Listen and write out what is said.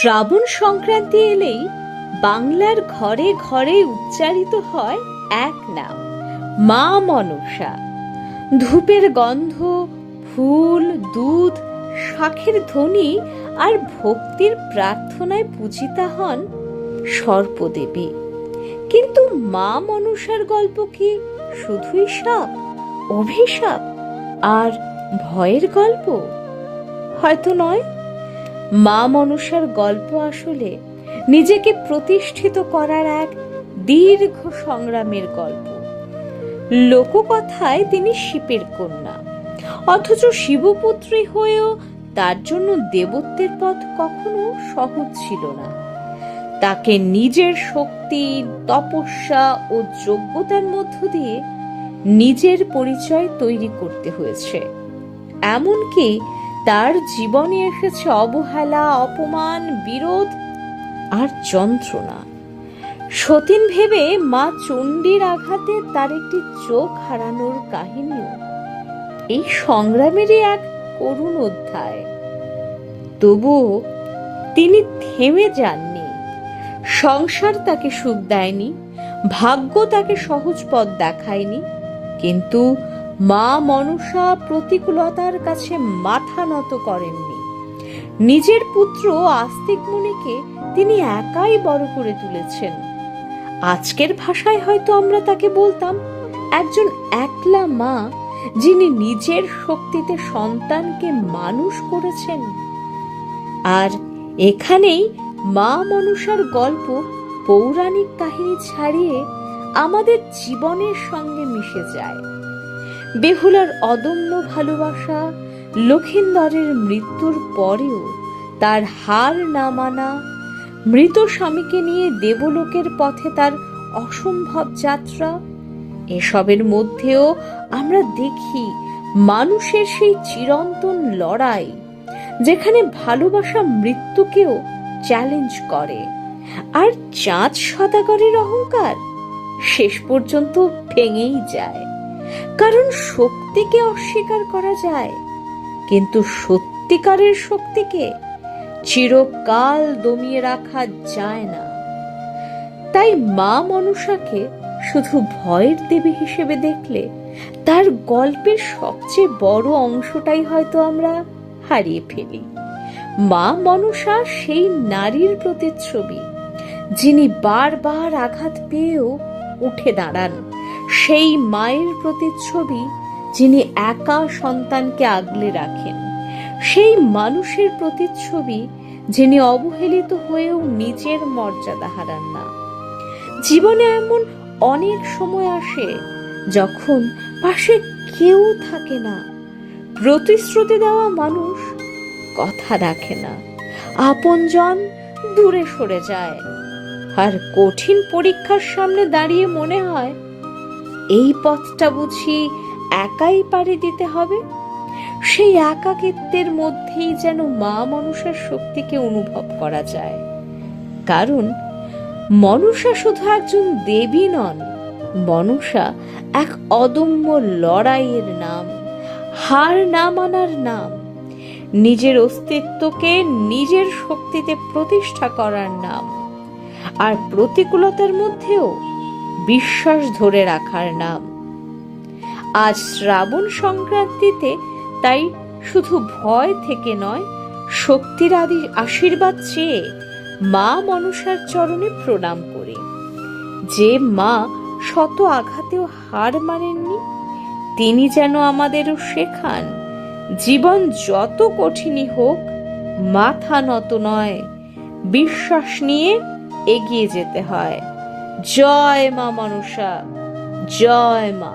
শ্রাবণ সংক্রান্তি এলেই বাংলার ঘরে ঘরে উচ্চারিত হয় এক নাম, মা মনসা। ধূপের গন্ধ, ফুল, দুধ, শাঁখের ধ্বনি আর ভক্তির প্রার্থনায় পূজিতা হন সর্পদেবী। কিন্তু মা মনসার গল্প কি শুধুই শাপ, অভিশাপ আর ভয়ের গল্প? হয়তো নয়। মা মনসার গল্প আসলে নিজেকে প্রতিষ্ঠিত করার এক দীর্ঘ সংগ্রামের গল্প। লোককথায় তিনি শিবের কন্যা, অথচ শিবপুত্রী হয়েও তার জন্য দেবত্বের পথ কখনো সহজ ছিল না। তাকে নিজের শক্তি, তপস্যা ও যোগ্যতার মধ্য দিয়ে নিজের পরিচয় তৈরি করতে হয়েছে। এমনকি তার জীবনে এসেছে অবহেলা, অপমান, বিরোধ আর যন্ত্রণা। সতীন ভেবে মা চণ্ডীর আঘাতে তার একটি চোখ হারানোর কাহিনীও এই সংগ্রামেরই এক করুণ অধ্যায়। তবুও তিনি থেমে যাননি। সংসার তাকে সুখ দেয়নি, ভাগ্য তাকে সহজ পথ দেখায়নি, কিন্তু মা মনসা প্রতিকূলতার কাছে মাথা নত করেননি। নিজের পুত্র আস্তিক মুনিকে তিনি একাই বড় করে তুলেছেন। আজকের ভাষায় হয়তো আমরা তাকে বলতাম একজন একলা মা, যিনি নিজের শক্তিতে সন্তানকে মানুষ করেছেন। আর এখানেই মা মনসার গল্প পৌরাণিক কাহিনী ছাড়িয়ে আমাদের জীবনের সঙ্গে মিশে যায়। বেহুলার অদম্য ভালোবাসা, লক্ষিন্দরের মৃত্যুর পরেও তার হার না মানা, মৃত স্বামীকে নিয়ে দেবলোকের পথে তার অসম্ভব যাত্রা, এসবের মধ্যেও আমরা দেখি মানুষের সেই চিরন্তন লড়াই, যেখানে ভালোবাসা মৃত্যুকেও চ্যালেঞ্জ করে। আর চাঁদ সদাগরের অহংকার শেষ পর্যন্ত ভেঙেই যায়। কারণ শক্তিকে অস্বীকার করা যায়, কিন্তু সত্যিকারের শক্তিকে চিরকাল দমিয়ে রাখা যায় না। তাই মা মনসাকে শুধু ভয়ের দেবী হিসেবে দেখলে তার গল্পের সবচেয়ে বড় অংশটাই হয়তো আমরা হারিয়ে ফেলি। মা মনসা সেই নারীর প্রতিচ্ছবি, যিনি বারবার আঘাত পেয়েও উঠে দাঁড়ান। সেই মায়ের প্রতিচ্ছবি, যিনি একা সন্তানকে আগলে রাখেন। সেই মানুষের প্রতিচ্ছবি, যিনি অবহেলিত হয়েও নিজের মর্যাদা হারান না। জীবনে এমন অনেক সময় আসে যখন পাশে কেউ থাকে না। প্রতিশ্রুতি দেওয়া মানুষ কথা রাখে না, আপনজন দূরে সরে যায়, আর কঠিন পরীক্ষার সামনে দাঁড়িয়ে মনে হয় এই পথটা বুঝি একাই পাড়ি দিতে হবে। সেই একাকিত্বের মধ্যেই যেন মা মনসার শক্তিকে অনুভব করা যায়। কারণ মনসা শুধু একজন দেবী নন, মনসা এক অদম্য লড়াইয়ের নাম, হার না মানার নাম, নিজের অস্তিত্বকে নিজের শক্তিতে প্রতিষ্ঠা করার নাম, আর প্রতিকূলতার মধ্যেও বিশ্বাস ধরে রাখার নাম। আজ শ্রাবণ সংক্রান্তিতে তাই শুধু ভয় থেকে নয়, শক্তির আদি আশীর্বাদ চেয়ে মা মনসার চরণে প্রণাম করি। যে মা শত আঘাতেও হার মানেননি, তিনি যেন আমাদেরও শেখান, জীবন যত কঠিনই হোক মাথা নত নয়, বিশ্বাস নিয়ে এগিয়ে যেতে হয়। জয় মা মনসা, জয় মা।